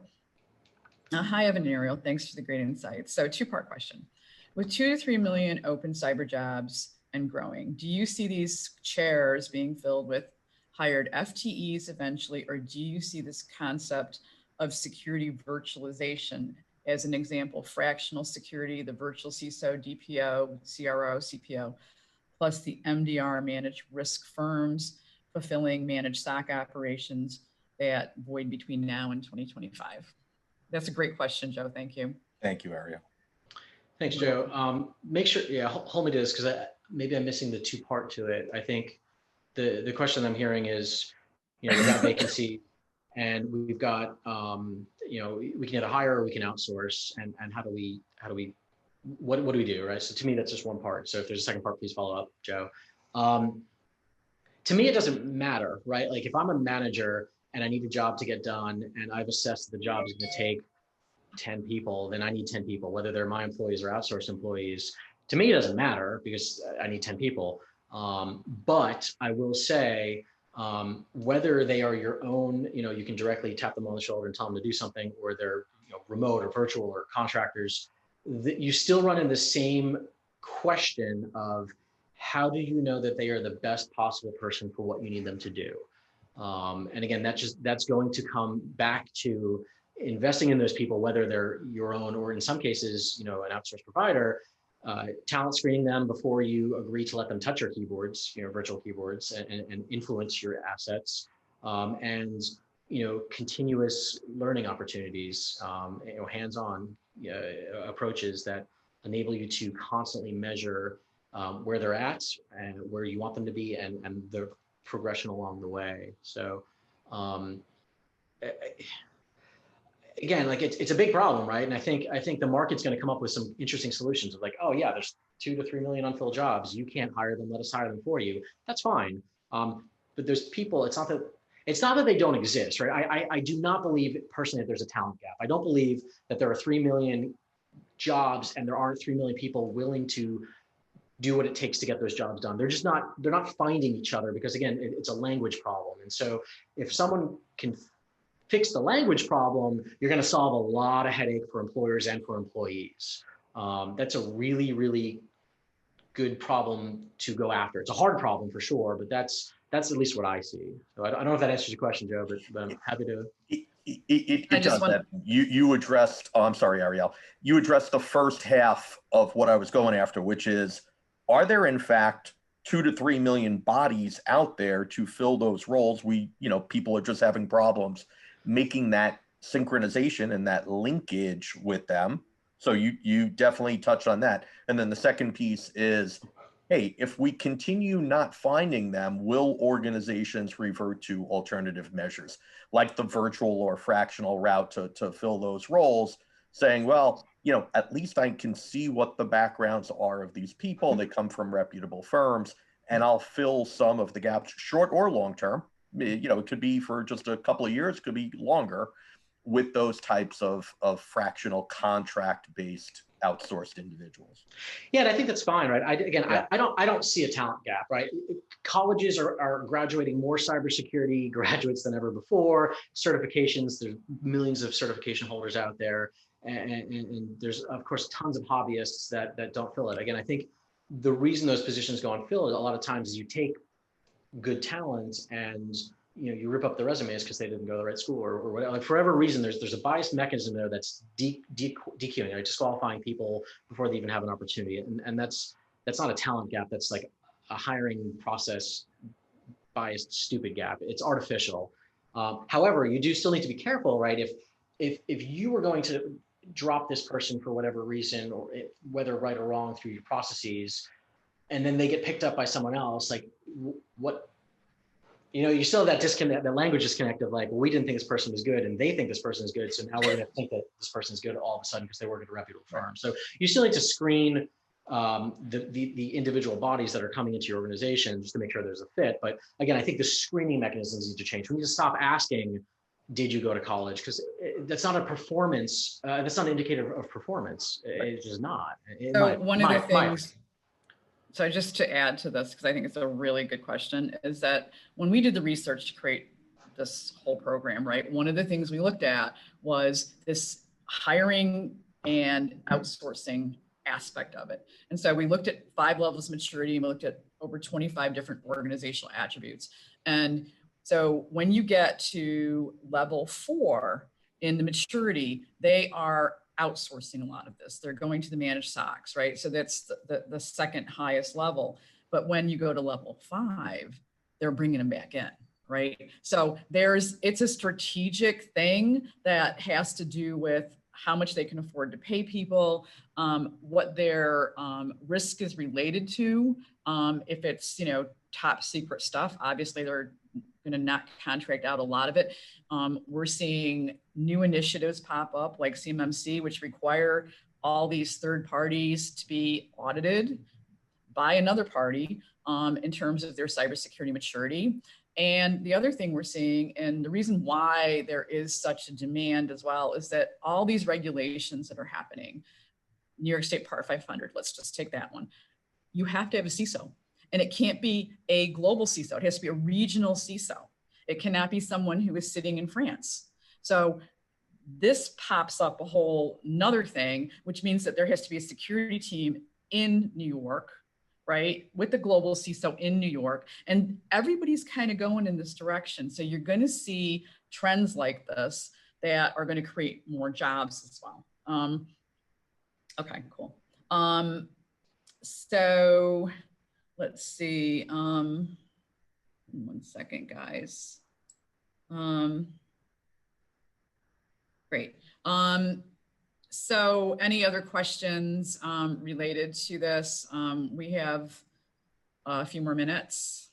Hi, Evan and Ariel. Thanks for the great insights. So two-part question. With 2 to 3 million open cyber jobs and growing, do you see these chairs being filled with hired FTEs eventually, or do you see this concept of security virtualization as an example, fractional security, the virtual CISO, DPO, CRO, CPO, plus the MDR managed risk firms fulfilling managed SOC operations that void between now and 2025? That's a great question, Joe. Thank you. Thank you, Ariel. Thanks, Joe. Make sure, hold me to this because maybe I'm missing the two-part to it. I think the question I'm hearing is, we've got vacancy and we've got, we can either hire or we can outsource, and what do we do, right? So to me, that's just one part. So if there's a second part, please follow up, Joe. To me, it doesn't matter, right? Like if I'm a manager and I need a job to get done and I've assessed that the job is going to take 10 people, then I need 10 people, whether they're my employees or outsourced employees. To me, it doesn't matter because I need 10 people. But I will say, whether they are your own, you can directly tap them on the shoulder and tell them to do something, or they're remote or virtual or contractors, you still run in the same question of how do you know that they are the best possible person for what you need them to do? And again, that's going to come back to investing in those people, whether they're your own or in some cases, an outsourced provider, talent screening them before you agree to let them touch your keyboards, virtual keyboards, and influence your assets, and continuous learning opportunities, hands-on approaches that enable you to constantly measure where they're at and where you want them to be, and the progression along the way. So again, like it's a big problem, right? And I think the market's going to come up with some interesting solutions of like, oh yeah, there's 2 to 3 million unfilled jobs. You can't hire them. Let us hire them for you. That's fine. But there's people. It's not that they don't exist, right? I do not believe personally that there's a talent gap. I don't believe that there are 3 million jobs and there aren't 3 million people willing to do what it takes to get those jobs done. They're not finding each other because again, it's a language problem. And so if someone can fix the language problem, you're going to solve a lot of headache for employers and for employees. That's a really, really good problem to go after. It's a hard problem for sure, but that's at least what I see. So I don't know if that answers your question, Joe, but I'm happy to. It does that. You addressed, I'm sorry, Ariel, you addressed the first half of what I was going after, which is, are there in fact 2 to 3 million bodies out there to fill those roles? People are just having problems making that synchronization and that linkage with them. So you definitely touched on that. And then the second piece is, hey, if we continue not finding them, will organizations revert to alternative measures like the virtual or fractional route to fill those roles, saying, well, at least I can see what the backgrounds are of these people. They come from reputable firms, and I'll fill some of the gaps, short or long term. It could be for just a couple of years, could be longer, with those types of fractional contract-based outsourced individuals. Yeah, and I think that's fine, right? I don't see a talent gap, right? Colleges are graduating more cybersecurity graduates than ever before. Certifications, there's millions of certification holders out there, and there's of course tons of hobbyists that don't fill it. Again, I think the reason those positions go unfilled a lot of times is you take good talent and you rip up the resumes because they didn't go to the right school or whatever. Like for whatever reason, there's a biased mechanism there that's dequeuing, right? Disqualifying people before they even have an opportunity, and that's not a talent gap. That's like a hiring process biased, stupid gap. It's artificial. However, you do still need to be careful, right? If you were going to drop this person for whatever reason, or whether right or wrong through your processes, and then they get picked up by someone else, like what you still have that disconnect, that language disconnect of like, well, we didn't think this person was good and they think this person is good. So now we're going to think that this person is good all of a sudden because they work at a reputable firm. So you still need to screen the individual bodies that are coming into your organization just to make sure there's a fit. But again, I think the screening mechanisms need to change. We need to stop asking, did you go to college? Because that's not a performance, that's not an indicator of performance. It's just not. So one of the things, so just to add to this, because I think it's a really good question, is that when we did the research to create this whole program, right, one of the things we looked at was this hiring and outsourcing aspect of it. And so we looked at 5 levels of maturity and we looked at over 25 different organizational attributes. And so when you get to level 4 in the maturity, they are outsourcing a lot of this. They're going to the managed SOCs, right? So that's the second highest level. But when you go to level 5, they're bringing them back in, right? So it's a strategic thing that has to do with how much they can afford to pay people, what their risk is related to. If it's, top secret stuff, obviously they're going to not contract out a lot of it. We're seeing new initiatives pop up like CMMC, which require all these third parties to be audited by another party in terms of their cybersecurity maturity. And the other thing we're seeing, and the reason why there is such a demand as well, is that all these regulations that are happening, New York State Part 500, let's just take that one. You have to have a CISO, and it can't be a global CISO. It has to be a regional CISO. It cannot be someone who is sitting in France. So this pops up a whole nother thing, which means that there has to be a security team in New York, right, with the global CISO in New York, and everybody's kind of going in this direction. So you're going to see trends like this that are going to create more jobs as well. Okay, cool. So let's see. 1 second, guys. Great. So any other questions related to this? We have a few more minutes.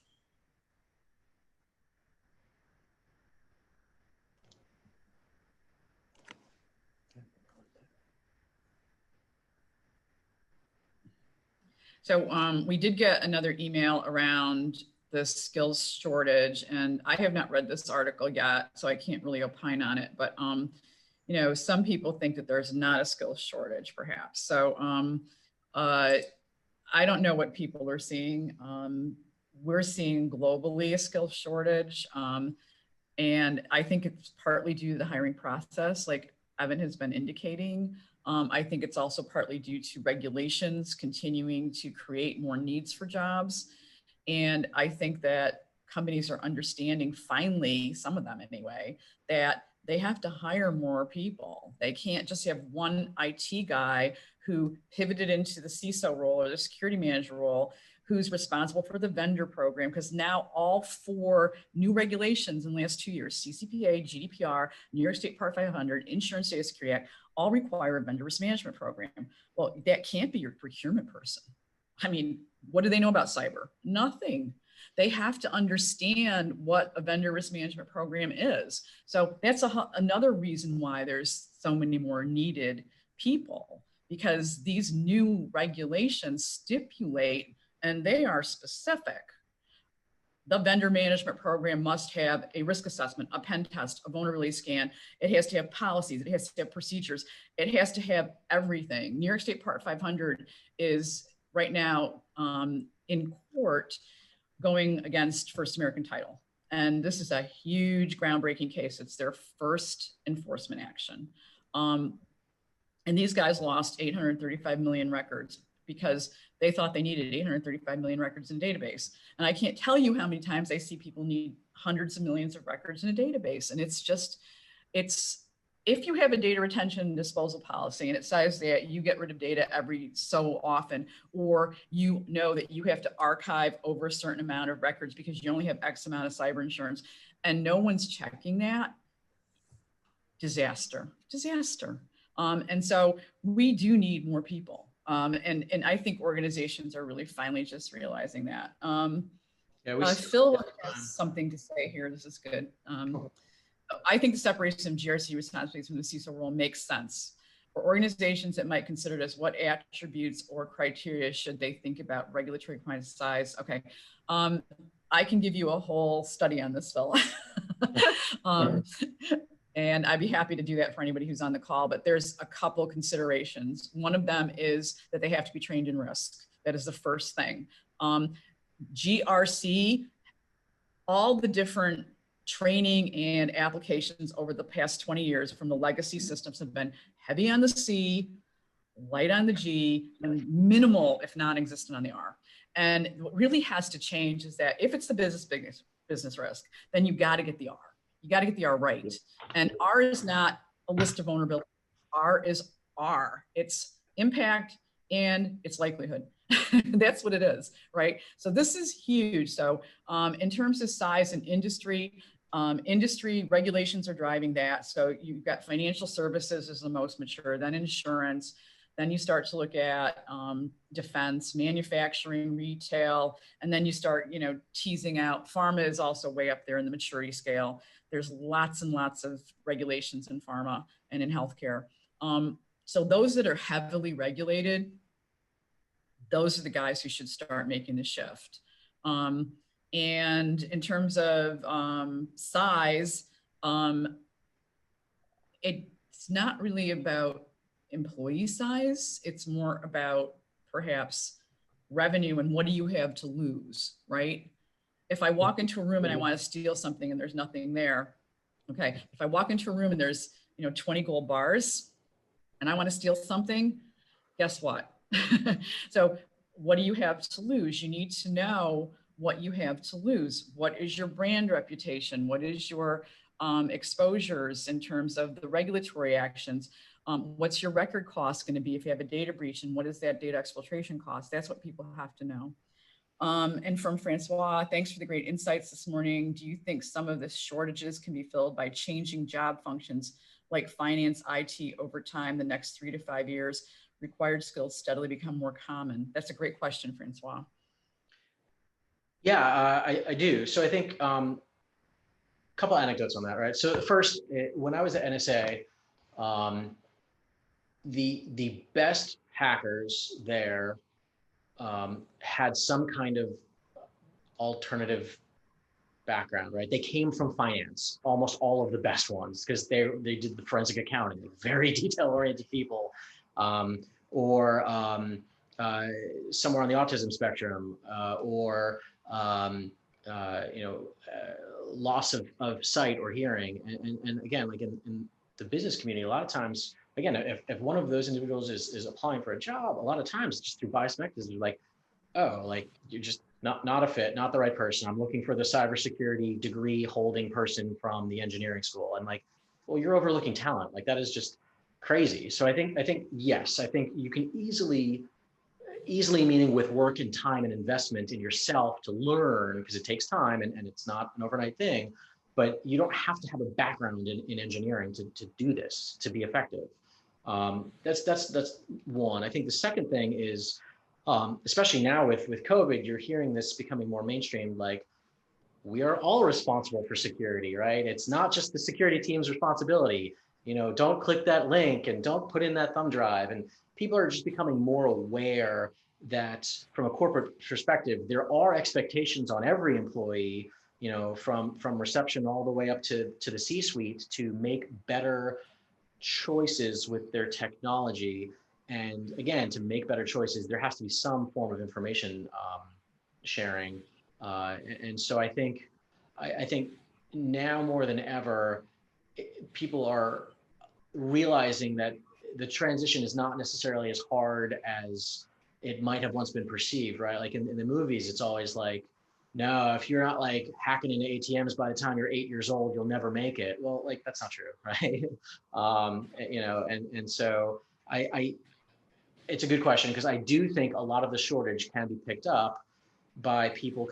So we did get another email around the skills shortage, and I have not read this article yet, so I can't really opine on it, but some people think that there's not a skills shortage, perhaps. So I don't know what people are seeing. We're seeing globally a skills shortage, and I think it's partly due to the hiring process, like Evan has been indicating. I think it's also partly due to regulations continuing to create more needs for jobs. And I think that companies are understanding, finally, some of them anyway, that they have to hire more people. They can't just have one IT guy who pivoted into the CISO role or the security manager role, who's responsible for the vendor program, because now all 4 new regulations in the last 2 years, CCPA, GDPR, New York State Part 500, Insurance Data Security Act, all require a vendor risk management program. Well, that can't be your procurement person. I mean, what do they know about cyber? Nothing. They have to understand what a vendor risk management program is. So that's another reason why there's so many more needed people, because these new regulations stipulate, and they are specific. The vendor management program must have a risk assessment, a pen test, a vulnerability scan. It has to have policies. It has to have procedures. It has to have everything. New York State Part 500 is right now in court going against First American Title. And this is a huge groundbreaking case. It's their first enforcement action. And these guys lost 835 million records because they thought they needed 835 million records in a database. And I can't tell you how many times I see people need hundreds of millions of records in a database. And if you have a data retention and disposal policy and it says that you get rid of data every so often, or you know that you have to archive over a certain amount of records because you only have X amount of cyber insurance, and no one's checking that, disaster. And so we do need more people. And I think organizations are really finally just realizing that. Yeah, Phil has something to say here. This is good. I think the separation of GRC responsibilities from the CISO role makes sense. For organizations that might consider this, what attributes or criteria should they think about regulatory compliance size? Okay, I can give you a whole study on this, Phil. And I'd be happy to do that for anybody who's on the call, but there's a couple considerations. One of them is that they have to be trained in risk. That is the first thing. GRC, all the different training and applications over the past 20 years from the legacy systems have been heavy on the C, light on the G, and minimal, if non-existent, on the R. And what really has to change is that if it's the business risk, then you got to get the R. You got to get the R right. And R is not a list of vulnerabilities. R is R. It's impact and its likelihood. That's what it is, right? So this is huge. So in terms of size and industry regulations are driving that. So you've got financial services is the most mature, then insurance. Then you start to look at defense, manufacturing, retail, and then you start, teasing out. Pharma is also way up there in the maturity scale. There's lots and lots of regulations in pharma and in healthcare. So those that are heavily regulated, those are the guys who should start making the shift. And in terms of size, it's not really about employee size. It's more about perhaps revenue and what do you have to lose, right? If I walk into a room and I want to steal something and there's nothing there, okay. If I walk into a room and there's 20 gold bars and I want to steal something, guess what? So what do you have to lose? You need to know what you have to lose. What is your brand reputation? What is your exposures in terms of the regulatory actions? What's your record cost going to be if you have a data breach, and what is that data exfiltration cost? That's what people have to know. And from Francois, thanks for the great insights this morning. Do you think some of the shortages can be filled by changing job functions like finance, IT over time, the next 3 to 5 years? Required skills steadily become more common? That's a great question, Francois. Yeah, I do. So I think a couple anecdotes on that, right? So first, when I was at NSA, the best hackers there had some kind of alternative background, right? They came from finance, almost all of the best ones, because they did the forensic accounting, very detail-oriented people, or somewhere on the autism spectrum, or loss of sight or hearing. And again, like in the business community, a lot of times, again, if one of those individuals is applying for a job, a lot of times just through bias mechanisms, they're like, oh, like you're just not a fit, not the right person. I'm looking for the cybersecurity degree holding person from the engineering school. And like, well, you're overlooking talent. Like that is just crazy. So I think yes, I think you can easily meaning with work and time and investment in yourself to learn, because it takes time and it's not an overnight thing, but you don't have to have a background in engineering to do this, to be effective. That's one. I think the second thing is, especially now with COVID, you're hearing this becoming more mainstream, like we are all responsible for security, right? It's not just the security team's responsibility. Don't click that link and don't put in that thumb drive. And people are just becoming more aware that from a corporate perspective, there are expectations on every employee, from reception all the way up to the C-suite to make better choices with their technology. And again, to make better choices, there has to be some form of information sharing. And so I think now more than ever, people are realizing that the transition is not necessarily as hard as it might have once been perceived, right? Like in the movies, it's always like, no, if you're not like hacking into ATMs by the time you're 8 years old, you'll never make it. Well, like that's not true, right? And so it's a good question, because I do think a lot of the shortage can be picked up by people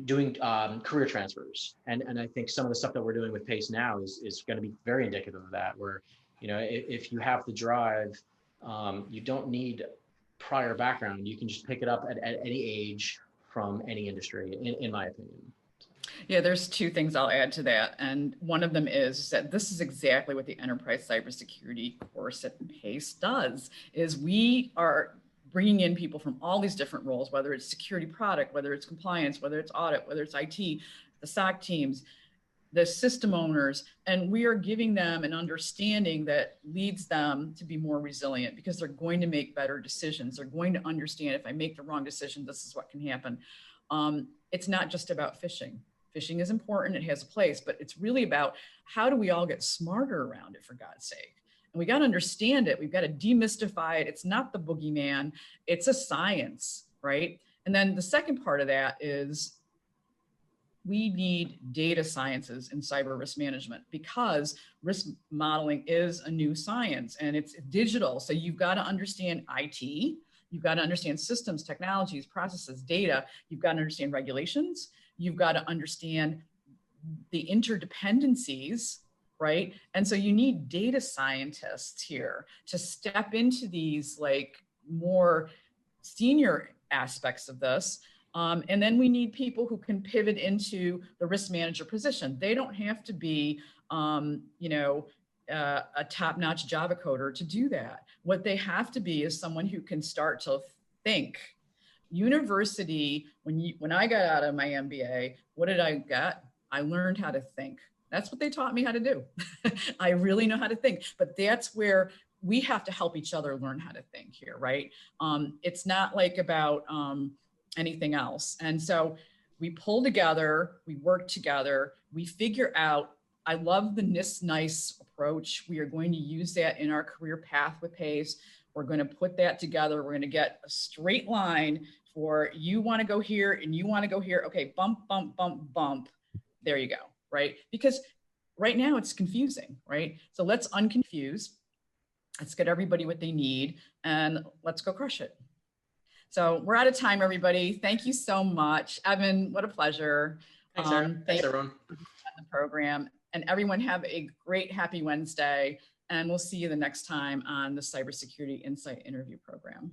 doing career transfers. And I think some of the stuff that we're doing with PACE now is going to be very indicative of that, where, if you have the drive, you don't need prior background. You can just pick it up at any age from any industry, in my opinion. Yeah, there's two things I'll add to that. And one of them is that this is exactly what the enterprise cybersecurity course at PACE does, is we are bringing in people from all these different roles, whether it's security product, whether it's compliance, whether it's audit, whether it's IT, the SOC teams, the system owners, and we are giving them an understanding that leads them to be more resilient because they're going to make better decisions. They're going to understand, if I make the wrong decision, this is what can happen. It's not just about phishing. Phishing is important, it has a place, but it's really about how do we all get smarter around it, for God's sake. And we got to understand it. We've got to demystify it. It's not the boogeyman, it's a science, right? And then the second part of that is we need data sciences in cyber risk management, because risk modeling is a new science and it's digital. So you've got to understand IT, you've got to understand systems, technologies, processes, data, you've got to understand regulations, you've got to understand the interdependencies, right? And so you need data scientists here to step into these like more senior aspects of this. And then we need people who can pivot into the risk manager position. They don't have to be, a top-notch Java coder to do that. What they have to be is someone who can start to think. University, when I got out of my MBA, what did I get? I learned how to think. That's what they taught me how to do. I really know how to think, but that's where we have to help each other learn how to think here, right? It's not like about anything else. And so we pull together, we work together, we figure out, I love the NIST-NICE approach. We are going to use that in our career path with PACE. We're going to put that together. We're going to get a straight line for you want to go here and you want to go here. Okay, bump, bump, bump, bump. There you go, right? Because right now it's confusing, right? So let's unconfuse. Let's get everybody what they need and let's go crush it. So we're out of time, everybody. Thank you so much. Evan, what a pleasure. Thanks, Aaron. Thanks, everyone. The program. And everyone have a great, happy Wednesday. And we'll see you the next time on the Cybersecurity Insight interview program.